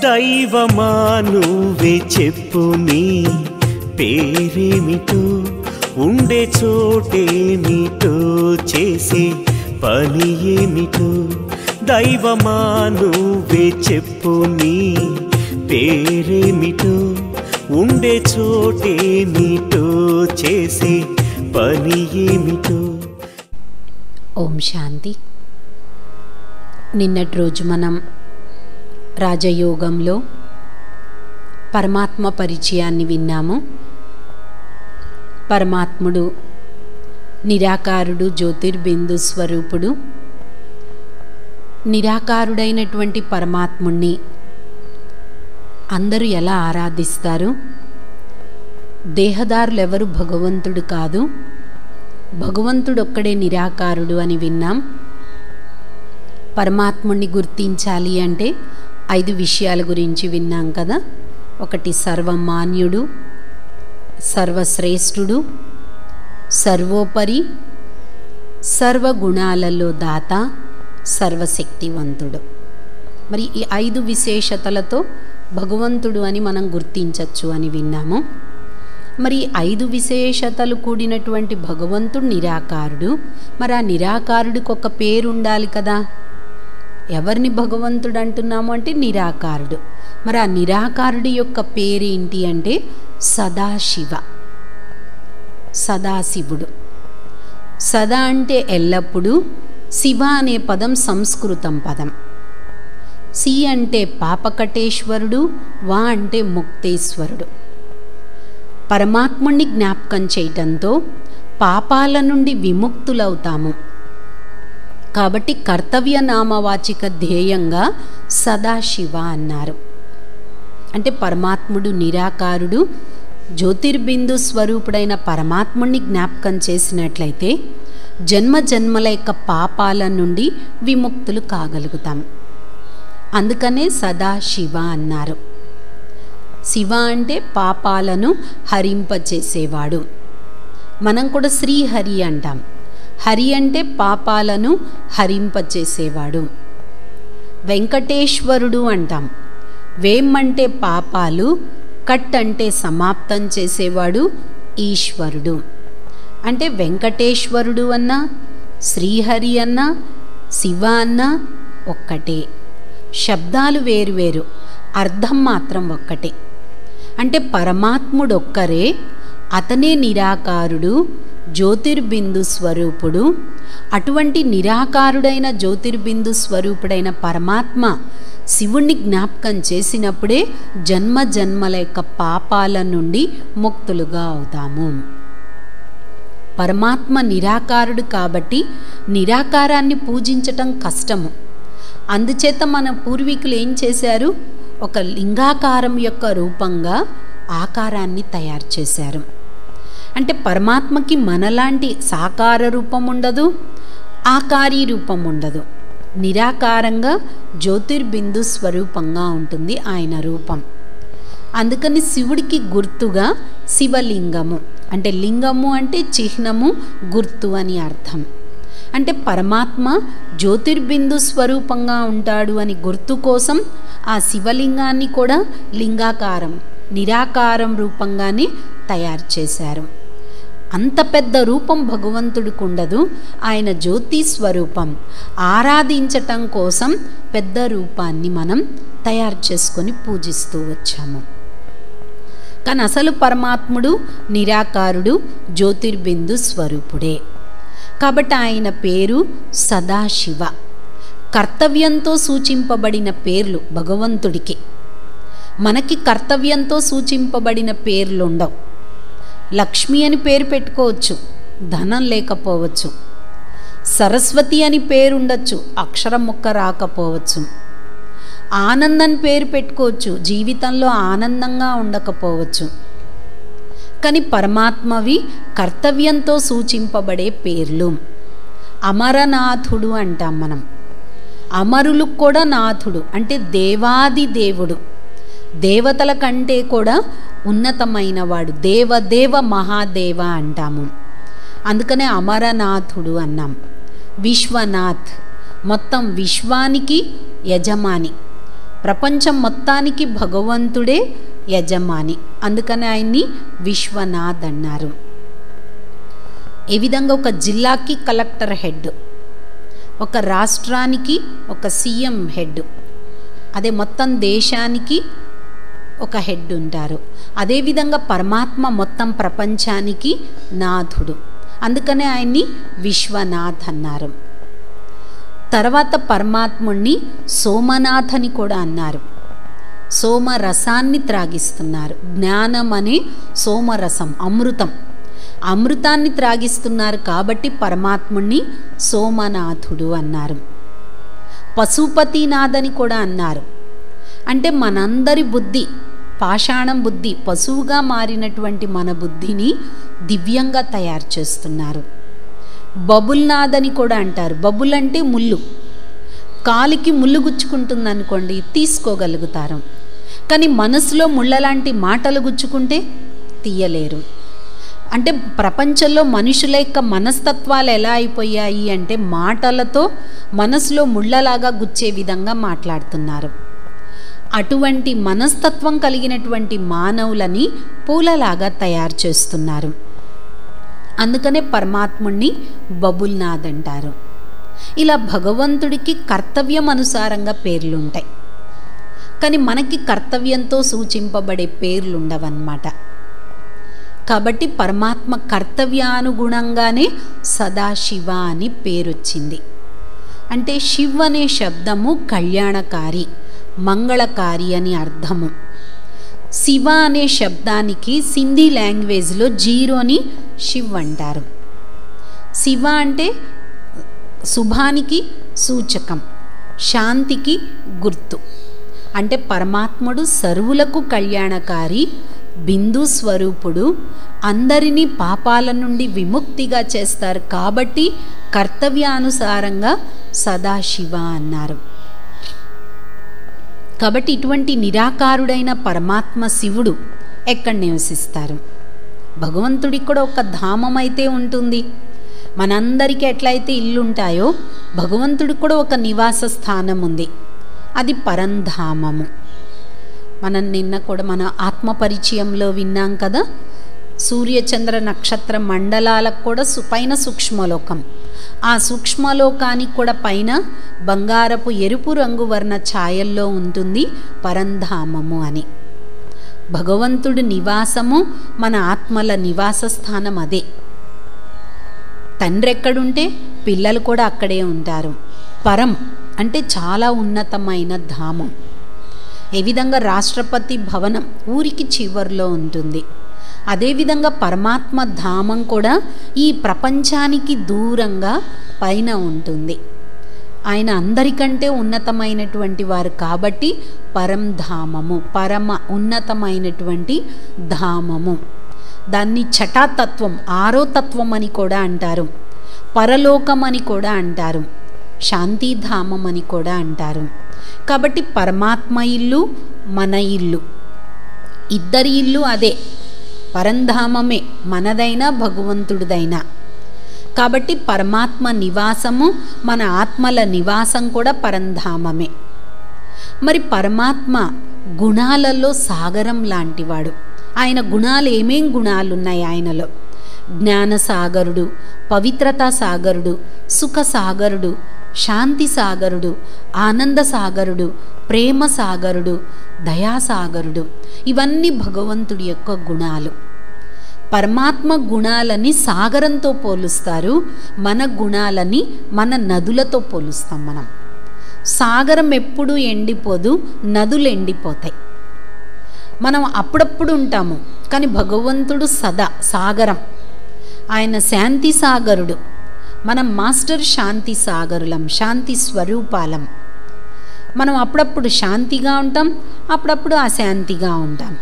దైవమా నువ్వే చెప్పు నీ పేరేమిటో, ఉండే చోటేమిటో, చేసే పని ఏమిటో. దైవమా నువ్వే చెప్పు నీ పేరేమిటో, ఉండే చోటేమిటో, చేసే పని ఏమిటో. ఓం శాంతి. నిన్నటి రోజు మనం రాజయోగంలో పరమాత్మ పరిచయాన్ని విన్నాము. పరమాత్ముడు నిరాకారుడు, జ్యోతిర్బిందు స్వరూపుడు. నిరాకారుడైనటువంటి పరమాత్ముణ్ణి అందరూ ఎలా ఆరాధిస్తారు? దేహదారులు ఎవరు భగవంతుడు కాదు, భగవంతుడు ఒక్కడే నిరాకారుడు అని విన్నాం. పరమాత్ముణ్ణి గుర్తించాలి అంటే 5 విషయాల గురించి విన్నాం కదా. ఒకటి సర్వమాన్యుడు, సర్వశ్రేష్ఠుడు, సర్వోపరి, సర్వగుణాలలో దాత, సర్వశక్తివంతుడు. మరి ఈ 5 విశేషతలతో భగవంతుడు అని మనం గుర్తించవచ్చు అని విన్నాము. మరి 5 విశేషతలు కూడినటువంటి భగవంతుడు నిరాకారుడు. మరి ఆ నిరాకారుడికి ఒక పేరు ఉండాలి కదా. ఎవరిని భగవంతుడు అంటున్నాము అంటే నిరాకారుడు. మరి ఆ నిరాకారుడి యొక్క పేరేంటి అంటే సదాశివ, సదాశివుడు. సదా అంటే ఎల్లప్పుడూ, శివ అనే పదం సంస్కృతం పదం. సి అంటే పాపకటేశ్వరుడు, వా అంటే ముక్తేశ్వరుడు. పరమాత్ముణ్ణి జ్ఞాపకం చేయటంతో పాపాల నుండి విముక్తులవుతాము. కాబట్టి కర్తవ్య నామవాచిక ధ్యేయంగా సదాశివ అన్నారు. అంటే పరమాత్ముడు నిరాకారుడు, జ్యోతిర్బిందు స్వరూపుడైన పరమాత్ముణ్ణి జ్ఞాపకం చేసినట్లయితే జన్మ జన్మల యొక్క పాపాల నుండి విముక్తులు కాగలుగుతాం. అందుకనే సదాశివ అన్నారు. శివ అంటే పాపాలను హరింపచేసేవాడు. మనం కూడా శ్రీహరి అంటాం. హరి అంటే పాపాలను హరింపచేసేవాడు. వెంకటేశ్వరుడు అంటాం. వేం అంటే పాపాలు, కట్ అంటే సమాప్తం చేసేవాడు, ఈశ్వరుడు. అంటే వెంకటేశ్వరుడు అన్నా, శ్రీహరి అన్నా, శివ అన్నా ఒక్కటే. శబ్దాలు వేరువేరు, అర్థం మాత్రం ఒక్కటే. అంటే పరమాత్ముడు ఒక్కరే, అతనే నిరాకారుడు, జ్యోతిర్బిందు స్వరూపుడు. అటువంటి నిరాకారుడైన జ్యోతిర్బిందు స్వరూపుడైన పరమాత్మ శివుణ్ణి జ్ఞాపకం చేసినప్పుడే జన్మ జన్మల యొక్క పాపాల నుండి ముక్తులుగా అవుతాము. పరమాత్మ నిరాకారుడు కాబట్టి నిరాకారాన్ని పూజించటం కష్టము. అందుచేత మన పూర్వీకులు ఏం చేశారు? ఒక లింగాకారం యొక్క రూపంగా ఆకారాన్ని తయారు చేశారు. అంటే పరమాత్మకి మనలాంటి సాకార రూపం ఉండదు, ఆకారీ రూపం ఉండదు. నిరాకారంగా జ్యోతిర్బిందు స్వరూపంగా ఉంటుంది ఆయన రూపం. అందుకని శివుడికి గుర్తుగా శివలింగము, అంటే లింగము అంటే చిహ్నము, గుర్తు అని అర్థం. అంటే పరమాత్మ జ్యోతిర్బిందు స్వరూపంగా ఉంటాడు అని గుర్తు కోసం ఆ శివలింగాన్ని కూడా లింగాకారం, నిరాకారం రూపంగానే తయారు చేశారు. అంత పెద్ద రూపం భగవంతుడికి ఉండదు. ఆయన జ్యోతి స్వరూపం. ఆరాధించటం కోసం పెద్ద రూపాన్ని మనం తయారు చేసుకొని పూజిస్తూ వచ్చాము. కానీ అసలు పరమాత్ముడు నిరాకారుడు, జ్యోతిర్బిందు స్వరూపుడే. కాబట్టి ఆయన పేరు సదాశివ. కర్తవ్యంతో సూచింపబడిన పేర్లు భగవంతుడికి. మనకి కర్తవ్యంతో సూచింపబడిన పేర్లు ఉండవు. లక్ష్మి అని పేరు పెట్టుకోవచ్చు, ధనం లేకపోవచ్చు. సరస్వతి అని పేరు ఉండొచ్చు, అక్షరం ముక్క రాకపోవచ్చు. ఆనందం పేరు పెట్టుకోవచ్చు, జీవితంలో ఆనందంగా ఉండకపోవచ్చు. కానీ పరమాత్మవి కర్తవ్యంతో సూచింపబడే పేర్లు. అమరనాథుడు అంటాం మనం. అమరులకు కూడా నాథుడు అంటే దేవాది దేవుడు, దేవతల కంటే కూడా ఉన్నతమైన వాడు, దేవదేవ మహాదేవ అంటాము. అందుకనే అమరనాథుడు అన్నాం. విశ్వనాథ్ మొత్తం విశ్వానికి యజమాని. ప్రపంచం మొత్తానికి భగవంతుడే యజమాని. అందుకని ఆయన్ని విశ్వనాథ్ అన్నారు. ఏ విధంగా ఒక జిల్లాకి కలెక్టర్ హెడ్, ఒక రాష్ట్రానికి ఒక సీఎం హెడ్, అదే మొత్తం దేశానికి ఒక హెడ్ ఉంటారు. అదేవిధంగా పరమాత్మ మొత్తం ప్రపంచానికి నాథుడు. అందుకనే ఆయన్ని విశ్వనాథ్ అన్నారు. తర్వాత పరమాత్ముణ్ణి సోమనాథ్ అని కూడా అన్నారు. సోమరసాన్ని త్రాగిస్తున్నారు. జ్ఞానం అనే సోమరసం, అమృతం, అమృతాన్ని త్రాగిస్తున్నారు కాబట్టి పరమాత్ముణ్ణి సోమనాథుడు అన్నారు. పశుపతినాథ్ అని కూడా అన్నారు. అంటే మనందరి బుద్ధి, పాషాణం బుద్ధి, పశువుగా మారినటువంటి మన బుద్ధిని దివ్యంగా తయారు చేస్తున్నారు. బబుల్నాథ్ అని కూడా అంటారు. బబుల్ అంటే ముళ్ళు. కాలికి ముళ్ళు గుచ్చుకుంటుంది అనుకోండి, తీసుకోగలుగుతారు. కానీ మనసులో ముళ్ళలాంటి మాటలు గుచ్చుకుంటే తీయలేరు. అంటే ప్రపంచంలో మనుషుల యొక్క మనస్తత్వాలు ఎలా అయిపోయాయి అంటే మాటలతో మనసులో ముళ్ళలాగా గుచ్చే విధంగా మాట్లాడుతున్నారు. అటువంటి మనస్తత్వం కలిగినటువంటి మానవులని పూలలాగా తయారు చేస్తున్నారు. అందుకనే పరమాత్ముణ్ణి బబుల్నాథ్ అంటారు. ఇలా భగవంతుడికి కర్తవ్యం అనుసారంగా పేర్లుంటాయి. కానీ మనకి కర్తవ్యంతో సూచింపబడే పేర్లు ఉండవన్నమాట. కాబట్టి పరమాత్మ కర్తవ్యానుగుణంగానే సదాశివ అని పేరొచ్చింది. అంటే శివ్ అనే శబ్దము కళ్యాణకారి, మంగళకారి అని అర్థము. శివ అనే శబ్దానికి సింధీ లాంగ్వేజ్లో జీరోని శివ్ అంటారు. శివ అంటే శుభానికి సూచకం, శాంతికి గుర్తు. అంటే పరమాత్ముడు సర్వులకు కళ్యాణకారి, బిందు స్వరూపుడు, అందరినీ పాపాల నుండి విముక్తిగా చేస్తారు కాబట్టి కర్తవ్యానుసారంగా సదాశివ అన్నారు. కాబట్టి ఇటువంటి నిరాకారుడైన పరమాత్మ శివుడు ఎక్కడ నివసిస్తారు? భగవంతుడికి కూడా ఒక ధామం అయితే ఉంటుంది. మనందరికీ ఎట్లయితే ఇల్లుంటాయో భగవంతుడికి కూడా ఒక నివాస స్థానం ఉంది. అది పరంధామము. మనం నిన్న కూడా మన ఆత్మపరిచయంలో విన్నాం కదా, సూర్యచంద్ర నక్షత్ర మండలాలకు కూడా పైన సూక్ష్మలోకం. ఆ సూక్ష్మలోకానికి కూడా పైన బంగారపు ఎరుపు రంగు వర్ణ ఛాయల్లో ఉంటుంది పరంధామము అని. భగవంతుడి నివాసము మన ఆత్మల నివాస స్థానం అదే. తండ్రి ఎక్కడుంటే పిల్లలు కూడా అక్కడే ఉంటారు. పరం అంటే చాలా ఉన్నతమైన ధామం. ఏ విధంగా రాష్ట్రపతి భవనం ఊరికి చివర్లో ఉంటుంది, అదేవిధంగా పరమాత్మ ధామం కూడా ఈ ప్రపంచానికి దూరంగా పైన ఉంటుంది. ఆయన అందరికంటే ఉన్నతమైనటువంటి వారు కాబట్టి పరంధామము, పరమ ఉన్నతమైనటువంటి ధామము. దాన్ని ఛటాతత్వం, ఆరో తత్వం అని కూడా అంటారు, పరలోకం అని కూడా అంటారు, శాంతిధామం అని కూడా అంటారు. కాబట్టి పరమాత్మ ఇల్లు, మన ఇల్లు, ఇద్దరి ఇల్లు అదే పరంధామమే, మనదైనా భగవంతుడిదైనా. కాబట్టి పరమాత్మ నివాసము, మన ఆత్మల నివాసం కూడా పరంధామమే. మరి పరమాత్మ గుణాలలో సాగరం లాంటివాడు. ఆయన గుణాలు ఏమేం గుణాలు ఉన్నాయి ఆయనలో? జ్ఞాన సాగరుడు, పవిత్రతా సాగరుడు, సుఖ సాగరుడు, శాంతి సాగరుడు, ఆనంద సాగరుడు, ప్రేమ సాగరుడు, దయాసాగరుడు. ఇవన్నీ భగవంతుడి యొక్క గుణాలు. పరమాత్మ గుణాలని సాగరంతో పోలుస్తారు, మన గుణాలని మన నదులతో పోలుస్తాం. మనం సాగరం ఎప్పుడూ ఎండిపోదు, నదులు ఎండిపోతాయి. మనం అప్పుడప్పుడు ఉంటాము, కానీ భగవంతుడు సదా సాగరం. ఆయన శాంతి సాగరుడు, మనం మాస్టర్ శాంతి సాగరులం, శాంతి స్వరూపాలం. మనం అప్పుడప్పుడు శాంతిగా ఉంటాం, అప్పుడప్పుడు అశాంతిగా ఉంటాం.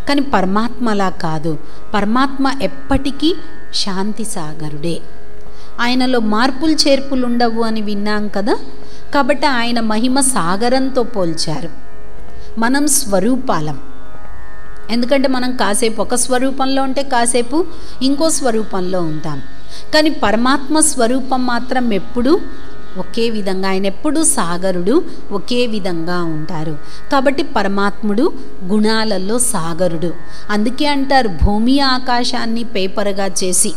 కానీ పరమాత్మలా కాదు, పరమాత్మ ఎప్పటికీ శాంతి సాగరుడే. ఆయనలో మార్పులు చేర్పులు ఉండవు అని విన్నాం కదా. కాబట్టి ఆయన మహిమ సాగరంతో పోల్చారు. మనం స్వరూపాలం. ఎందుకంటే మనం కాసేపు ఒక స్వరూపంలో ఉంటే కాసేపు ఇంకో స్వరూపంలో ఉంటాం. కానీ పరమాత్మ స్వరూపం మాత్రం ఎప్పుడూ ఒకే విధంగా, ఆయన ఎప్పుడూ సాగరుడు, ఒకే విధంగా ఉంటారు. కాబట్టి పరమాత్ముడు గుణాలలో సాగరుడు. అందుకే అంటారు, భూమి ఆకాశాన్ని పేపర్గా చేసి,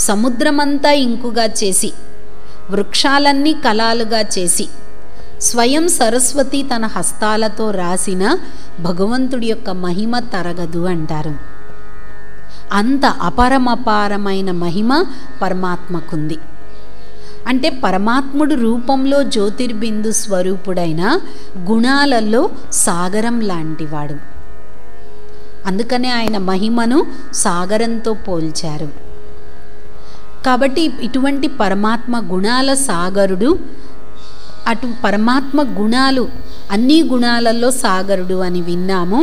సముద్రమంతా ఇంకుగా చేసి, వృక్షాలన్నీ కళాలుగా చేసి, స్వయం సరస్వతి తన హస్తాలతో రాసిన భగవంతుడి యొక్క మహిమ తరగదు అంటారు. అంత అపారమైన మహిమ పరమాత్మకుంది. అంటే పరమాత్ముడు రూపంలో జ్యోతిర్బిందు స్వరూపుడైన గుణాలలో సాగరం లాంటివాడు. అందుకనే ఆయన మహిమను సాగరంతో పోల్చారు. కాబట్టి ఇటువంటి పరమాత్మ గుణాల సాగరుడు, అటు పరమాత్మ గుణాలు అన్ని గుణాలలో సాగరుడు అని విన్నాము.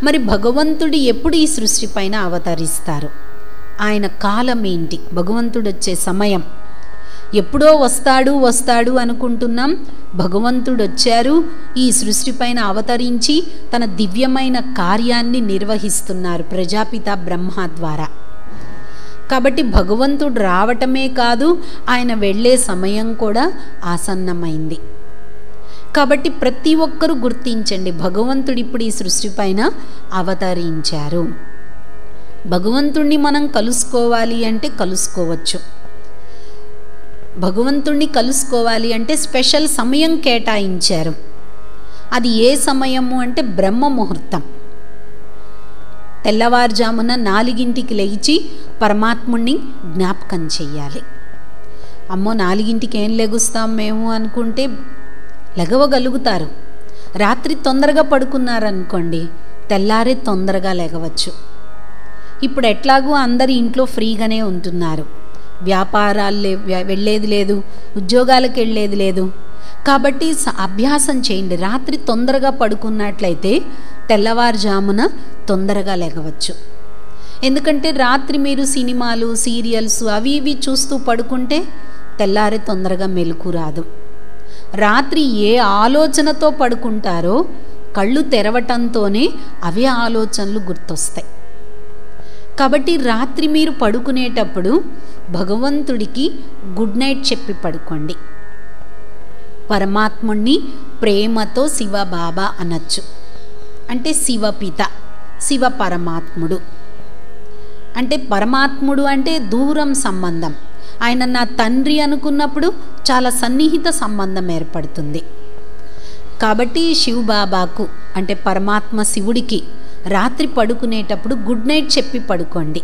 మరి భగవంతుడు ఎప్పుడు ఈ సృష్టి పైన అవతరిస్తారు? ఆయన కాలం ఏంటి? భగవంతుడు వచ్చే సమయం ఎప్పుడో వస్తాడు అనుకుంటున్నాం. భగవంతుడు వచ్చారు, ఈ సృష్టి పైన అవతరించి తన దివ్యమైన కార్యాన్ని నిర్వహిస్తున్నారు ప్రజాపిత బ్రహ్మ ద్వారా. కాబట్టి భగవంతుడు రావటమే కాదు, ఆయన వెళ్ళే సమయం కూడా ఆసన్నమైంది. కాబట్టి ప్రతి ఒక్కరూ గుర్తించండి, భగవంతుడు ఇప్పుడు ఈ సృష్టి పైన అవతరించారు. భగవంతుణ్ణి మనం కలుసుకోవాలి అంటే కలుసుకోవచ్చు. భగవంతుణ్ణి కలుసుకోవాలి అంటే స్పెషల్ సమయం కేటాయించారు. అది ఏ సమయము అంటే బ్రహ్మ ముహూర్తం. తెల్లవారుజామున 4ంటికి లేచి పరమాత్ముణ్ణి జ్ఞాపకం చెయ్యాలి. అమ్మో 4ంటికి ఏం లెగుస్తాం మేము అనుకుంటే లెగవగలుగుతారు. రాత్రి తొందరగా పడుకున్నారనుకోండి, తెల్లారే తొందరగా లెగవచ్చు. ఇప్పుడు ఎట్లాగూ అందరు ఇంట్లో ఫ్రీగానే ఉంటున్నారు, వ్యాపారాలు వెళ్ళేది లేదు, ఉద్యోగాలకు వెళ్ళేది లేదు. కాబట్టి అభ్యాసం చేయండి. రాత్రి తొందరగా పడుకున్నట్లయితే తెల్లవారుజామున తొందరగా లెగవచ్చు. ఎందుకంటే రాత్రి మీరు సినిమాలు, సీరియల్స్ అవి ఇవి చూస్తూ పడుకుంటే తెల్లారే తొందరగా మెలకు రాదు. రాత్రి ఏ ఆలోచనతో పడుకుంటారో కళ్ళు తెరవటంతోనే అవే ఆలోచనలు గుర్తొస్తాయి. కాబట్టి రాత్రి మీరు పడుకునేటప్పుడు భగవంతుడికి గుడ్ నైట్ చెప్పి పడుకోండి. పరమాత్ముణ్ణి ప్రేమతో శివ బాబా అనొచ్చు. అంటే శివపిత, శివ పరమాత్ముడు. అంటే పరమాత్ముడు అంటే దూరం సంబంధం. ఆయన నా తండ్రి అనుకున్నప్పుడు చాలా సన్నిహిత సంబంధం ఏర్పడుతుంది. కాబట్టి శివబాబాకు అంటే పరమాత్మ శివుడికి రాత్రి పడుకునేటప్పుడు గుడ్ నైట్ చెప్పి పడుకోండి.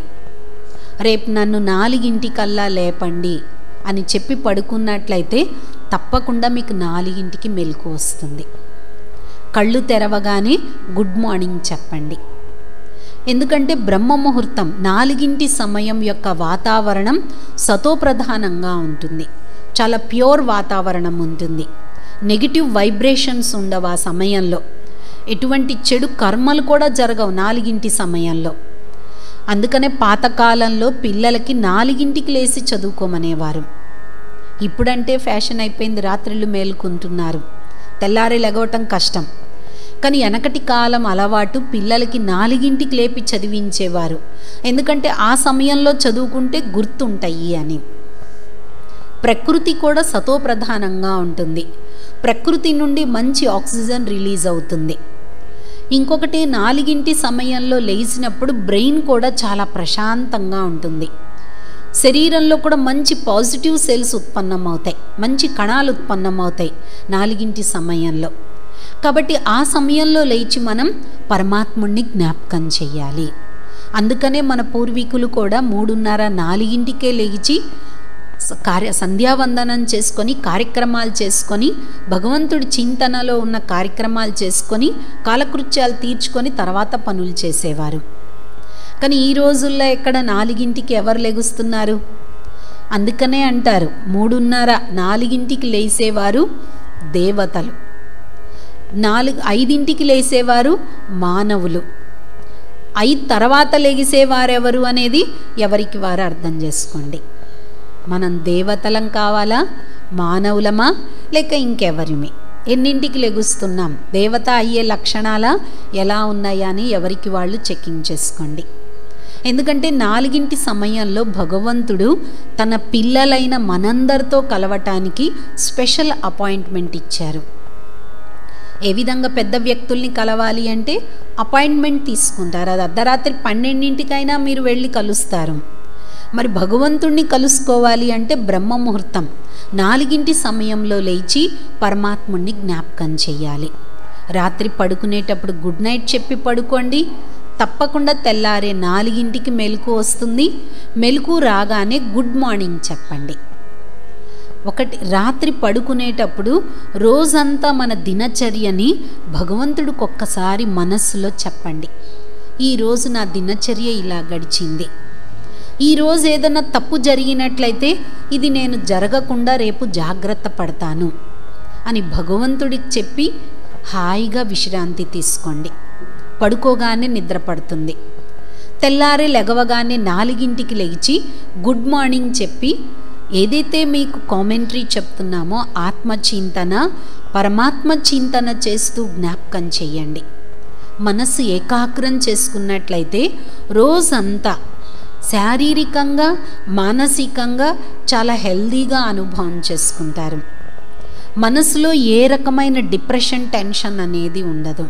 రేపు నన్ను 4ంటికల్లా లేపండి అని చెప్పి పడుకున్నట్లయితే తప్పకుండా మీకు 4ంటికి మెలకు వస్తుంది. కళ్ళు తెరవగానే గుడ్ మార్నింగ్ చెప్పండి. ఎందుకంటే బ్రహ్మ ముహూర్తం 4ంటి సమయం యొక్క వాతావరణం సతోప్రధానంగా ఉంటుంది. చాలా ప్యూర్ వాతావరణం ఉంటుంది. నెగిటివ్ వైబ్రేషన్స్ ఉండవు ఆ సమయంలో. ఎటువంటి చెడు కర్మలు కూడా జరగవు 4ంటి సమయంలో. అందుకనే పాతకాలంలో పిల్లలకి 4ంటికి లేచి చదువుకోమనేవారు. ఇప్పుడంటే ఫ్యాషన్ అయిపోయింది, రాత్రిళ్ళు మేలుకుంటున్నారు, తెల్లారి లెగవటం కష్టం. కానీ వెనకటి కాలం అలవాటు పిల్లలకి 4ంటికి లేపి చదివించేవారు. ఎందుకంటే ఆ సమయంలో చదువుకుంటే గుర్తుంటాయి అని. ప్రకృతి కూడా సతోప్రధానంగా ఉంటుంది. ప్రకృతి నుండి మంచి ఆక్సిజన్ రిలీజ్ అవుతుంది. ఇంకొకటి 4ంటి సమయంలో లేచినప్పుడు బ్రెయిన్ కూడా చాలా ప్రశాంతంగా ఉంటుంది. శరీరంలో కూడా మంచి పాజిటివ్ సెల్స్ ఉత్పన్నమవుతాయి, మంచి కణాలు ఉత్పన్నమవుతాయి 4ంటి సమయంలో. కాబట్టి ఆ సమయంలో లేచి మనం పరమాత్ముణ్ణి జ్ఞాపకం చెయ్యాలి. అందుకనే మన పూర్వీకులు కూడా 3:30, 4ంటికే లేచి సంధ్యావందనం చేసుకొని కార్యక్రమాలు చేసుకొని భగవంతుడి చింతనలో ఉన్న కార్యక్రమాలు చేసుకొని కాలకృత్యాలు తీర్చుకొని తర్వాత పనులు చేసేవారు. కానీ ఈ రోజుల్లో ఎక్కడ 4ంటికి ఎవరు లెగుస్తున్నారు? అందుకనే అంటారు 3:30, 4ంటికి లేసేవారు దేవతలు, 5ంటికి లేసేవారు మానవులు, 5 తర్వాత లెగిసేవారెవరు అనేది ఎవరికి వారు అర్థం చేసుకోండి. మనం దేవతలం కావాలా, మానవులమా, లేక ఇంకెవరిమి? ఎన్నింటికి లెగుస్తున్నాం? దేవత అయ్యే లక్షణాలా ఎలా ఉన్నాయా అని ఎవరికి వాళ్ళు చెకింగ్ చేసుకోండి. ఎందుకంటే 4 సమయంలో భగవంతుడు తన పిల్లలైన మనందరితో కలవటానికి స్పెషల్ అపాయింట్మెంట్ ఇచ్చారు. ఏ విధంగా పెద్ద వ్యక్తుల్ని కలవాలి అంటే అపాయింట్మెంట్ తీసుకుంటారు. అది అర్ధరాత్రి 12 మీరు వెళ్ళి కలుస్తారు. మరి భగవంతుణ్ణి కలుసుకోవాలి అంటే బ్రహ్మ ముహూర్తం 4 సమయంలో లేచి పరమాత్ముణ్ణి జ్ఞాపకం చెయ్యాలి. రాత్రి పడుకునేటప్పుడు గుడ్ నైట్ చెప్పి పడుకోండి. తప్పకుండా తెల్లారే 4 మెలకు వస్తుంది. మెలకు రాగానే గుడ్ మార్నింగ్ చెప్పండి. ఒకటి, రాత్రి పడుకునేటప్పుడు రోజంతా మన దినచర్యని భగవంతుడికి ఒక్కసారి మనస్సులో చెప్పండి. ఈరోజు నా దినచర్య ఇలా గడిచింది. ఈరోజు ఏదైనా తప్పు జరిగినట్లయితే ఇది నేను జరగకుండా రేపు జాగ్రత్త పడతాను అని భగవంతుడికి చెప్పి హాయిగా విశ్రాంతి తీసుకోండి. పడుకోగానే నిద్ర పడుతుంది. తెల్లారి లెగవగానే 4 లేచి గుడ్ మార్నింగ్ చెప్పి ఏదైతే మీకు కామెంటరీ చెప్తున్నామో ఆత్మచింతన, పరమాత్మ చింతన చేస్తూ జ్ఞాపకం చేయండి. మనసు ఏకాగ్రం చేసుకున్నట్లయితే రోజంతా శారీరకంగా, మానసికంగా చాలా హెల్దీగా అనుభవం చేసుకుంటారు. మనసులో ఏ రకమైన డిప్రెషన్, టెన్షన్ అనేది ఉండదు.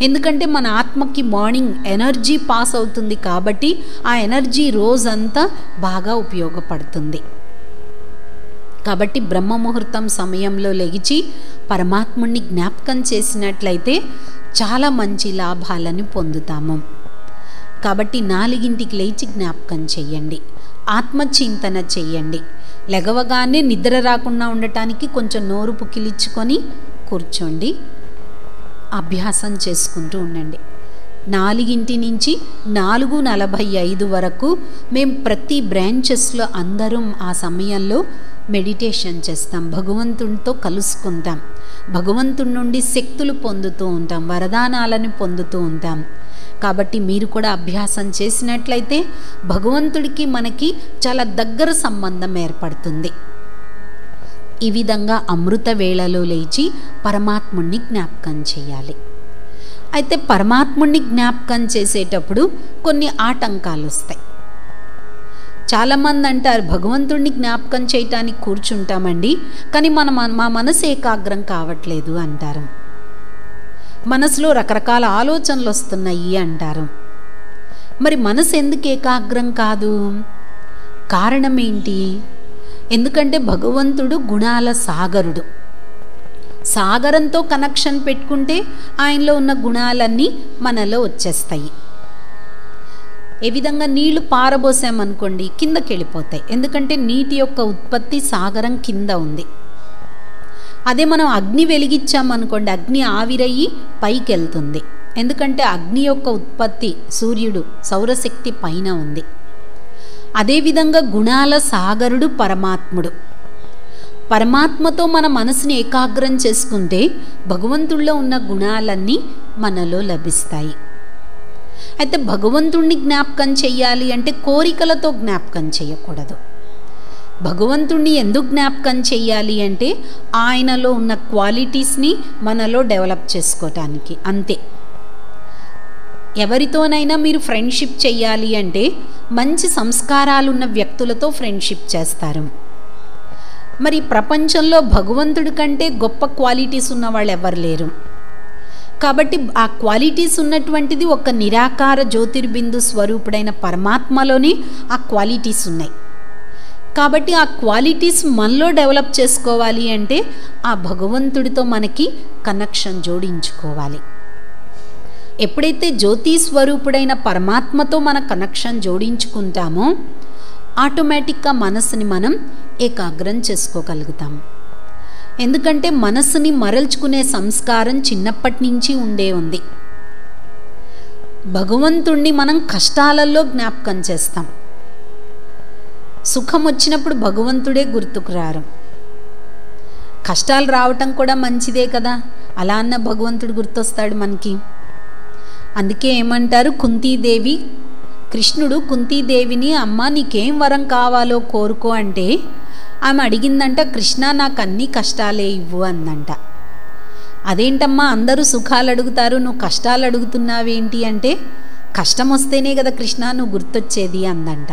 ఎందుకంటే మన ఆత్మకి మార్నింగ్ ఎనర్జీ పాస్ అవుతుంది కాబట్టి ఆ ఎనర్జీ రోజంతా బాగా ఉపయోగపడుతుంది. కాబట్టి బ్రహ్మ ముహూర్తం సమయంలో లెగిచి పరమాత్ముణ్ణి జ్ఞాపకం చేసినట్లయితే చాలా మంచి లాభాలను పొందుతాము. కాబట్టి 4 లేచి జ్ఞాపకం చెయ్యండి. ఆత్మచింతన చెయ్యండి. లెగవగానే నిద్ర రాకుండా ఉండటానికి కొంచెం నోరు పుకిలించుకొని కూర్చోండి. అభ్యాసం చేసుకుంటూ ఉండండి. 4 నుంచి 4:45 వరకు మేము ప్రతి బ్రాంచెస్లో అందరం ఆ సమయంలో మెడిటేషన్ చేస్తాం. భగవంతునితో కలుసుకుంటాం. భగవంతుడి నుండి శక్తులు పొందుతూ ఉంటాం. వరదానాలను పొందుతూ ఉంటాం. కాబట్టి మీరు కూడా అభ్యాసం చేసినట్లయితే భగవంతుడికి మనకి చాలా దగ్గర సంబంధం ఏర్పడుతుంది. ఈ విధంగా అమృత వేళలో లేచి పరమాత్ముణ్ణి జ్ఞాపకం చేయాలి. అయితే పరమాత్ముణ్ణి జ్ఞాపకం చేసేటప్పుడు కొన్ని ఆటంకాలు వస్తాయి. చాలామంది అంటారు భగవంతుడిని జ్ఞాపకం చేయటానికి కూర్చుంటామండి, కానీ మా మనసు ఏకాగ్రం కావట్లేదు అంటారు. మనసులో రకరకాల ఆలోచనలు వస్తున్నాయి అంటారు. మరి మనసు ఎందుకు ఏకాగ్రం కాదు? కారణం ఏంటి? ఎందుకంటే భగవంతుడు గుణాల సాగరుడు. సాగరంతో కనెక్షన్ పెట్టుకుంటే ఆయనలో ఉన్న గుణాలన్నీ మనలో వచ్చేస్తాయి. ఏ విధంగా నీళ్లు పారబోసామనుకోండి కిందకి వెళ్ళిపోతాయి. ఎందుకంటే నీటి యొక్క ఉత్పత్తి సాగరం కింద ఉంది. అదే మనం అగ్ని వెలిగించామనుకోండి అగ్ని ఆవిరయ్యి పైకి వెళ్తుంది. ఎందుకంటే అగ్ని యొక్క ఉత్పత్తి సూర్యుడు, సౌరశక్తి పైన ఉంది. అదేవిధంగా గుణాల సాగరుడు పరమాత్ముడు. పరమాత్మతో మన మనసుని ఏకాగ్రం చేసుకుంటే భగవంతుడిలో ఉన్న గుణాలన్నీ మనలో లభిస్తాయి. అయితే భగవంతుణ్ణి జ్ఞాపకం చెయ్యాలి అంటే కోరికలతో జ్ఞాపకం చేయకూడదు. భగవంతుణ్ణి ఎందుకు జ్ఞాపకం చెయ్యాలి అంటే ఆయనలో ఉన్న క్వాలిటీస్ని మనలో డెవలప్ చేసుకోవటానికి, అంతే. ఎవరితోనైనా మీరు ఫ్రెండ్షిప్ చెయ్యాలి అంటే మంచి సంస్కారాలున్న వ్యక్తులతో ఫ్రెండ్షిప్ చేస్తారు. మరి ప్రపంచంలో భగవంతుడి కంటే గొప్ప క్వాలిటీస్ ఉన్న వాళ్ళు ఎవరు లేరు. కాబట్టి ఆ క్వాలిటీస్ ఉన్నటువంటిది ఒక నిరాకార జ్యోతిర్బిందు స్వరూపుడైన పరమాత్మలోని ఆ క్వాలిటీస్ ఉన్నాయి. కాబట్టి ఆ క్వాలిటీస్ మనలో డెవలప్ చేసుకోవాలి అంటే ఆ భగవంతుడితో మనకి కనెక్షన్ జోడించుకోవాలి. ఎప్పుడైతే జ్యోతి స్వరూపుడైన పరమాత్మతో మన కనెక్షన్ జోడించుకుంటామో ఆటోమేటిక్గా మనసుని మనం ఏకాగ్రం చేసుకోగలుగుతాం. ఎందుకంటే మనసుని మరల్చుకునే సంస్కారం చిన్నప్పటి నుంచి ఉండే ఉంది. భగవంతుణ్ణి మనం కష్టాలలో జ్ఞాపకం చేస్తాం. సుఖం వచ్చినప్పుడు భగవంతుడే గుర్తుకు రారు. కష్టాలు రావటం కూడా మంచిదే కదా, అలా అన్న భగవంతుడు గుర్తొస్తాడు మనకి. అందుకే ఏమంటారు, కుంతీదేవి, కృష్ణుడు కుంతీదేవిని అమ్మ నీకేం వరం కావాలో కోరుకో అంటే ఆమె అడిగిందంట, కృష్ణ నాకు అన్ని కష్టాలే ఇవ్వు అందంట. అదేంటమ్మా అందరూ సుఖాలు అడుగుతారు, నువ్వు కష్టాలు అడుగుతున్నావేంటి అంటే, కష్టం వస్తేనే కదా కృష్ణ నువ్వు గుర్తొచ్చేది అందంట.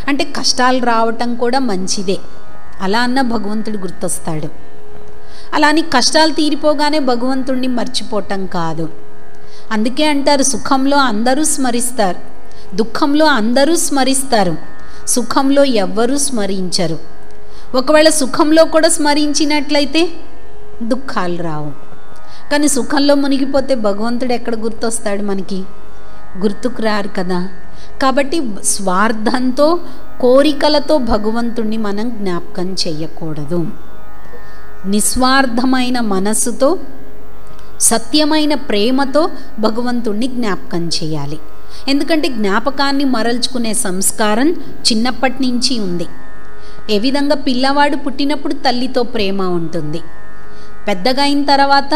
అంటే కష్టాలు రావటం కూడా మంచిదే, అలా అన్న భగవంతుడు గుర్తొస్తాడు. అలా అని కష్టాలు తీరిపోగానే భగవంతుడిని మర్చిపోవటం కాదు. అందుకే అంటారు, సుఖంలో అందరూ స్మరిస్తారు, దుఃఖంలో అందరూ స్మరిస్తారు, సుఖంలో ఎవ్వరూ స్మరించరు. ఒకవేళ సుఖంలో కూడా స్మరించినట్లయితే దుఃఖాలు రావు. కానీ సుఖంలో మునిగిపోతే భగవంతుడు ఎక్కడ గుర్తొస్తాడు మనకి? గుర్తుకు రారు కదా. కాబట్టి స్వార్థంతో, కోరికలతో భగవంతుణ్ణి మనం జ్ఞాపకం చెయ్యకూడదు. నిస్వార్థమైన మనస్సుతో, సత్యమైన ప్రేమతో భగవంతుణ్ణి జ్ఞాపకం చేయాలి. ఎందుకంటే జ్ఞాపకాన్ని మరల్చుకునే సంస్కారం చిన్నప్పటి నుంచి ఉంది. ఏ విధంగా పిల్లవాడు పుట్టినప్పుడు తల్లితో ప్రేమ ఉంటుంది, పెద్దగా అయిన తర్వాత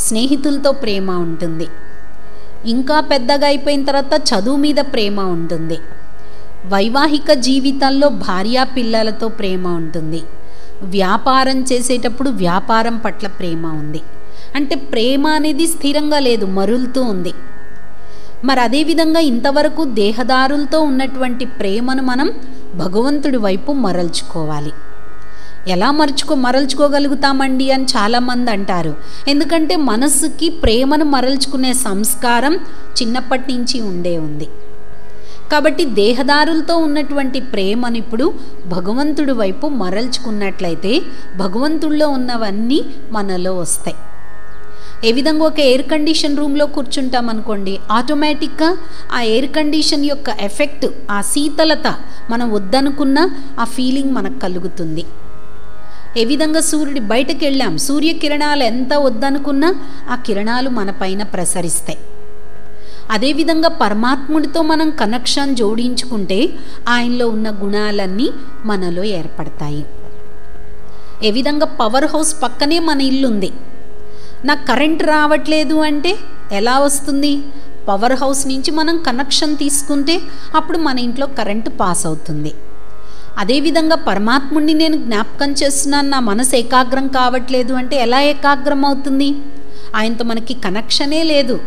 స్నేహితులతో ప్రేమ ఉంటుంది, ఇంకా పెద్దగా అయిపోయిన తర్వాత చదువు మీద ప్రేమ ఉంటుంది, వైవాహిక జీవితంలో భార్యా పిల్లలతో ప్రేమ ఉంటుంది, వ్యాపారం చేసేటప్పుడు వ్యాపారం పట్ల ప్రేమ ఉంది. అంటే ప్రేమ అనేది స్థిరంగా లేదు, మరులుతూ ఉంది. మరి అదేవిధంగా ఇంతవరకు దేహదారులతో ఉన్నటువంటి ప్రేమను మనం భగవంతుడి వైపు మరల్చుకోవాలి. ఎలా మరల్చుకోగలుగుతామండి అని చాలామంది అంటారు. ఎందుకంటే మనస్సుకి ప్రేమను మరల్చుకునే సంస్కారం చిన్నప్పటి నుంచి ఉంది. కాబట్టి దేహదారులతో ఉన్నటువంటి ప్రేమను ఇప్పుడు భగవంతుడి వైపు మరల్చుకున్నట్లయితే భగవంతుడిలో ఉన్నవన్నీ మనలో వస్తాయి. ఏ విధంగా ఒక ఎయిర్ కండిషన్ రూమ్లో కూర్చుంటాం అనుకోండి, ఆటోమేటిక్గా ఆ ఎయిర్ కండిషన్ యొక్క ఎఫెక్ట్, ఆ శీతలత మనం వద్దనుకున్న ఆ ఫీలింగ్ మనకు కలుగుతుంది. ఏ విధంగా సూర్యుడి బయటకు వెళ్ళాం, సూర్యకిరణాలు ఎంత వద్దనుకున్నా ఆ కిరణాలు మన పైన ప్రసరిస్తాయి. అదేవిధంగా పరమాత్ముడితో మనం కనెక్షన్ జోడించుకుంటే ఆయనలో ఉన్న గుణాలన్నీ మనలో ఏర్పడతాయి. ఏ విధంగా పవర్ హౌస్ పక్కనే మన ఇల్లు ఉంది, నాకు కరెంట్ రావట్లేదు అంటే ఎలా వస్తుంది? పవర్ హౌస్ నుంచి మనం కనెక్షన్ తీసుకుంటే అప్పుడు మన ఇంట్లో కరెంటు పాస్ అవుతుంది. అదేవిధంగా పరమాత్ముడిని నేను జ్ఞాపకం చేస్తున్నాను, నా మనసు ఏకాగ్రం కావట్లేదు అంటే ఎలా ఏకాగ్రం అవుతుంది? ఆయనతో మనకి కనెక్షనే లేదు,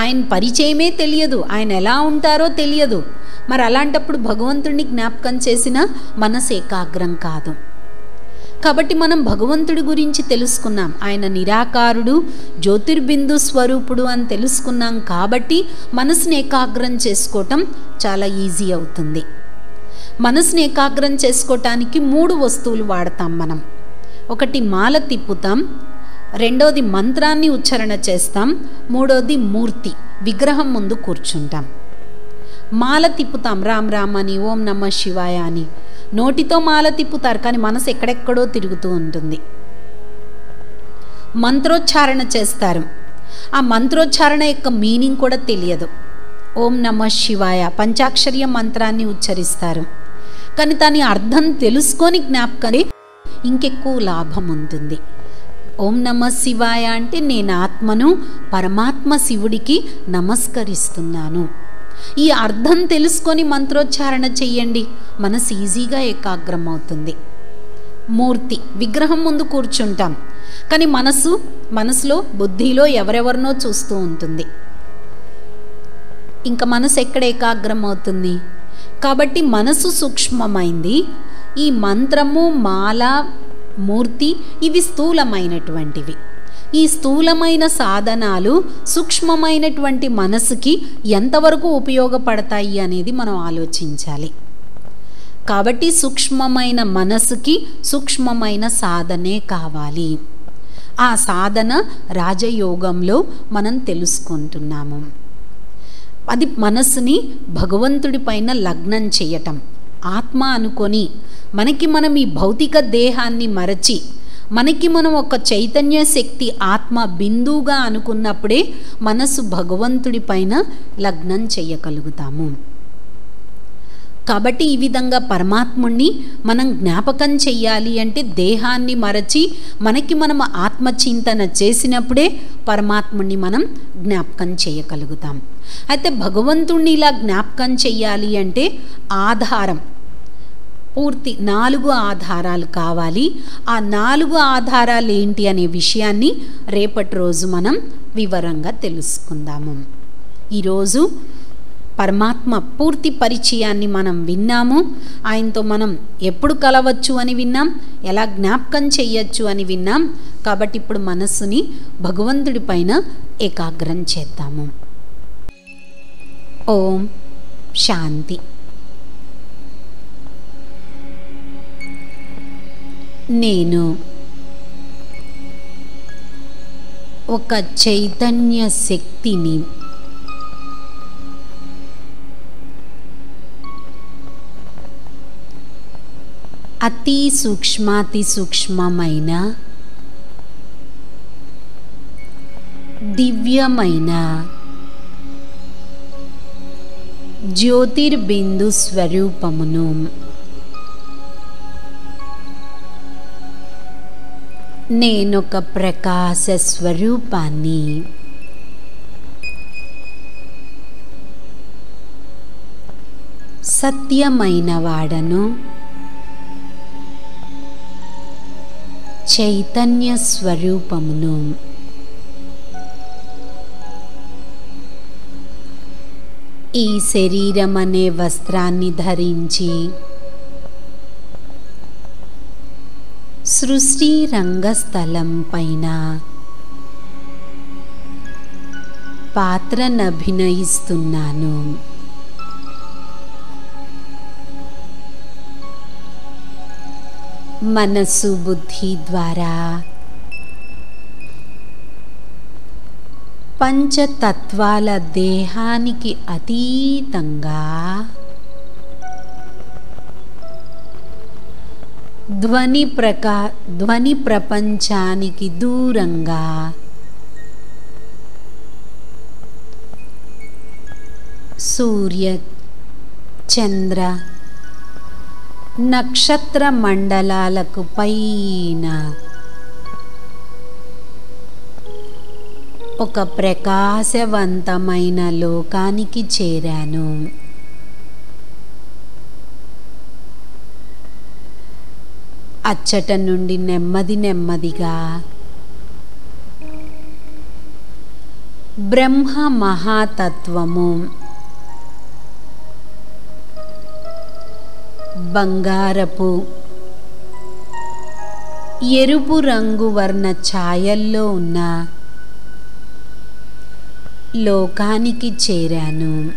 ఆయన పరిచయమే తెలియదు, ఆయన ఎలా ఉంటారో తెలియదు. మరి అలాంటప్పుడు భగవంతుడిని జ్ఞాపకం చేసిన మనసు ఏకాగ్రం కాదు. కాబట్టి మనం భగవంతుడి గురించి తెలుసుకున్నాం, ఆయన నిరాకారుడు, జ్యోతిర్బిందు స్వరూపుడు అని తెలుసుకున్నాం. కాబట్టి మనసుని ఏకాగ్రం చేసుకోవటం చాలా ఈజీ అవుతుంది. మనసుని ఏకాగ్రం చేసుకోవటానికి 3 వస్తువులు వాడతాం మనం. ఒకటి మాల తిప్పుతాం, రెండోది మంత్రాన్ని ఉచ్చారణ చేస్తాం, మూడోది మూర్తి, విగ్రహం ముందు కూర్చుంటాం. మాల తిప్పుతాం, రామ్ రామ్ అని, ఓం నమః శివాయ అని. నోటితో మాల తిప్పుతారు, కానీ మనసు ఎక్కడెక్కడో తిరుగుతూ ఉంటుంది. మంత్రోచ్చారణ చేస్తారు, ఆ మంత్రోచ్చారణ యొక్క మీనింగ్ కూడా తెలియదు. ఓం నమః శివాయ పంచాక్షరీయ మంత్రాన్ని ఉచ్చరిస్తారు, కానీ దాని అర్థం తెలుసుకొని జ్ఞాపకం ఇంకెక్కువ లాభం ఉంటుంది. ఓం నమః శివాయ అంటే నేను ఆత్మను, పరమాత్మ శివుడికి నమస్కరిస్తున్నాను. ఈ అర్థం తెలుసుకొని మంత్రోచ్చారణ చెయ్యండి, మనసు ఈజీగా ఏకాగ్రం అవుతుంది. మూర్తి, విగ్రహం ముందు కూర్చుంటాం, కానీ మనసులో బుద్ధిలో ఎవరెవరినో చూస్తూ ఉంటుంది. ఇంకా మనసు ఎక్కడ ఏకాగ్రం అవుతుంది? కాబట్టి మనసు సూక్ష్మమైంది. ఈ మంత్రము, మాల, మూర్తి ఇవి స్థూలమైనటువంటివి. ఈ స్థూలమైన సాధనాలు సూక్ష్మమైనటువంటి మనసుకి ఎంతవరకు ఉపయోగపడతాయి అనేది మనం ఆలోచించాలి. కాబట్టి సూక్ష్మమైన మనసుకి సూక్ష్మమైన సాధనే కావాలి. ఆ సాధన రాజయోగంలో మనం తెలుసుకుంటున్నాము. అది మనసుని భగవంతుడి పైన లగ్నం చేయటం. ఆత్మ అనుకొని మనకి మనం ఈ భౌతిక దేహాన్ని మరచి మనకి మనం ఒక చైతన్య శక్తి ఆత్మ బిందువుగా అనుకున్నప్పుడే మనసు భగవంతుడి పైన లగ్నం చేయగలుగుతాము. కాబట్టి ఈ విధంగా పరమాత్ముణ్ణి మనం జ్ఞాపకం చెయ్యాలి అంటే దేహాన్ని మరచి మనకి మనం ఆత్మచింతన చేసినప్పుడే పరమాత్ముణ్ణి మనం జ్ఞాపకం చేయగలుగుతాం. అయితే భగవంతుణ్ణి ఇలా జ్ఞాపకం చెయ్యాలి అంటే ఆధారం పూర్తి 4 ఆధారాలు కావాలి. ఆ 4 ఆధారాలు ఏంటి అనే విషయాన్ని రేపటి రోజు మనం వివరంగా తెలుసుకుందాము. ఈరోజు పరమాత్మ పూర్తి పరిచయాన్ని మనం విన్నాము. ఆయనతో మనం ఎప్పుడు కలవచ్చు అని విన్నాం, ఎలా జ్ఞాపకం చెయ్యొచ్చు అని విన్నాం. కాబట్టి ఇప్పుడు మనస్సుని భగవంతుడి పైన ఏకాగ్రం చేద్దాము. ఓం శాంతి. నేను ఒక చైతన్య శక్తిని. అతి సూక్ష్మాతి సూక్ష్మమైన దివ్యమైన జ్యోతిర్బిందు స్వరూపమును నేనొక ప్రకాశ స్వరూపాన్ని. సత్యమైన వాడను, చైతన్య స్వరూపమును. ఈ శరీరం అనే వస్త్రాన్ని ధరించి సృష్టి రంగస్థలం పైన పాత్రనభినయిస్తున్నాను. మనస్సు బుద్ధి ద్వారా పంచతత్వాల దేహానికి అతీతంగా ధ్వని ప్రపంచానికి దూరంగా సూర్య చంద్ర నక్షత్ర మండలాలకు పైన ఒక ప్రకాశవంతమైన లోకానికి చేరాను. అచ్చట నుండి నెమ్మదిగా బ్రహ్మ మహాతత్వము బంగారపు ఎరుపు రంగు వర్ణ ఛాయల్లో ఉన్న లోకానికి చేరాను.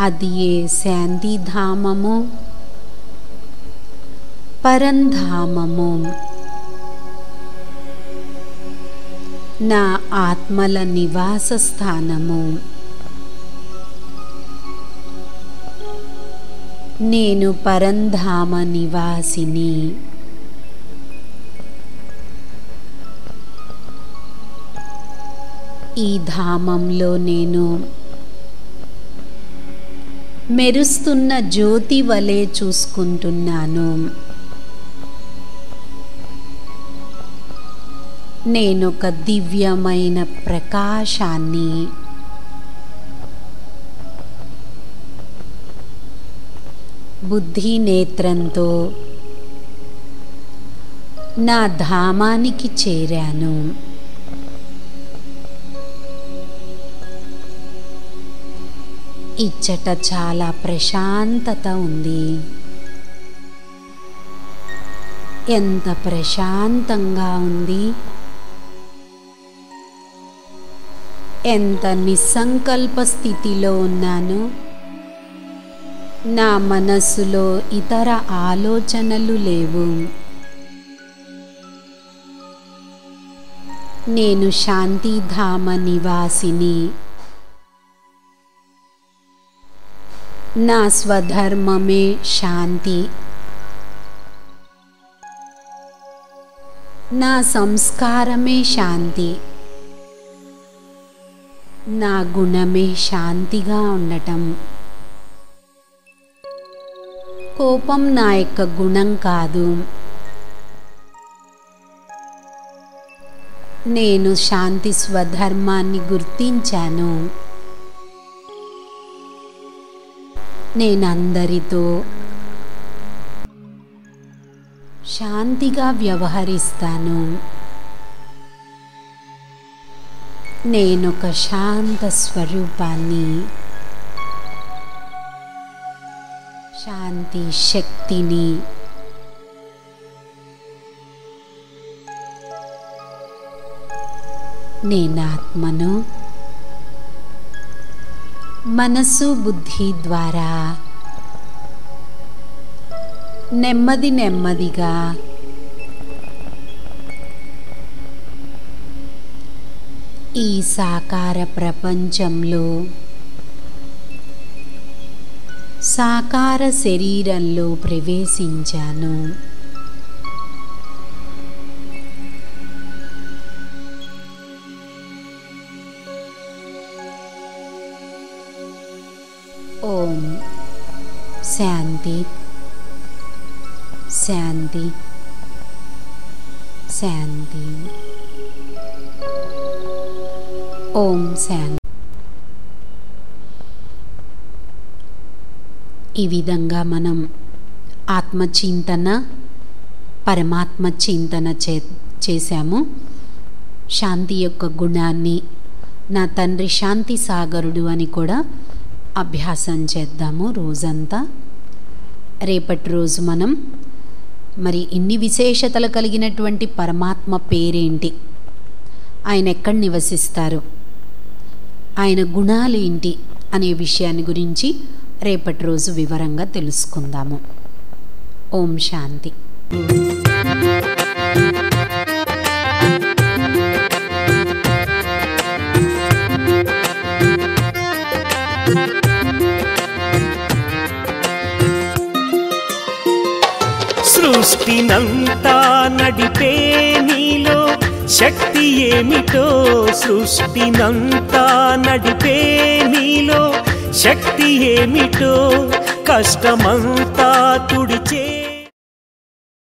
అది ఏ శాంతిధామము, పరంధామము, నా ఆత్మల నివాస స్థానము. నేను పరంధామ నివాసిని. ఈ ధామంలో నేను మెరుస్తున్న జ్యోతి వలె చూసుకుంటున్నాను. నేనొక దివ్యమైన ప్రకాశాన్ని. బుద్ధి నేత్రంతో నా ధామానికి చేరాను. ఇచ్చట చాలా ప్రశాంతత ఉంది. ఎంత ప్రశాంతంగా ఉంది, ఎంత నిస్సంకల్ప స్థితిలో ఉన్నాను. నా మనస్సులో ఇతర ఆలోచనలు లేవు. నేను శాంతిధామ నివాసిని. నా స్వధర్మమే శాంతి. నా సంస్కారమే శాంతి. నా గుణమే శాంతిగా ఉండటం. కోపం నా యొక్క గుణం కాదు. నేను శాంతి స్వధర్మాన్ని గుర్తించాను. నేనందరితో శాంతిగా వ్యవహరిస్తాను. నేనొక శాంత స్వరూపాన్ని, శాంతి శక్తిని, నేనాత్మను మనసు బుద్ధి ద్వారా నెమ్మది నెమ్మదిగా ఈ సాకార ప్రపంచంలో సాకార శరీరంలో ప్రవేశించాను. ఓం శాంతి శాంతి శాంతి. ఓం శాంతి. ఈ విధంగా మనం ఆత్మచింతన, పరమాత్మ చింతన చేశాము. శాంతి యొక్క గుణాన్ని, నా తండ్రి శాంతి సాగరుడు అని కూడా అభ్యాసం చేద్దాము రోజంతా. రేపటి రోజు మనం మరి ఇన్ని విశేషతలు కలిగినటువంటి పరమాత్మ పేరేంటి, ఆయన ఎక్కడ నివసిస్తారు, ఆయన గుణాలేంటి అనే విషయాన్ని గురించి రేపటి రోజు వివరంగా తెలుసుకుందాము. ఓం శాంతి. సృష్టినంతా నడిపే నీలో శక్తి ఏమిటో, సృష్టినంతా నడిపే నీలో శక్తి ఏమిటో, కష్టమంతా తుడిచే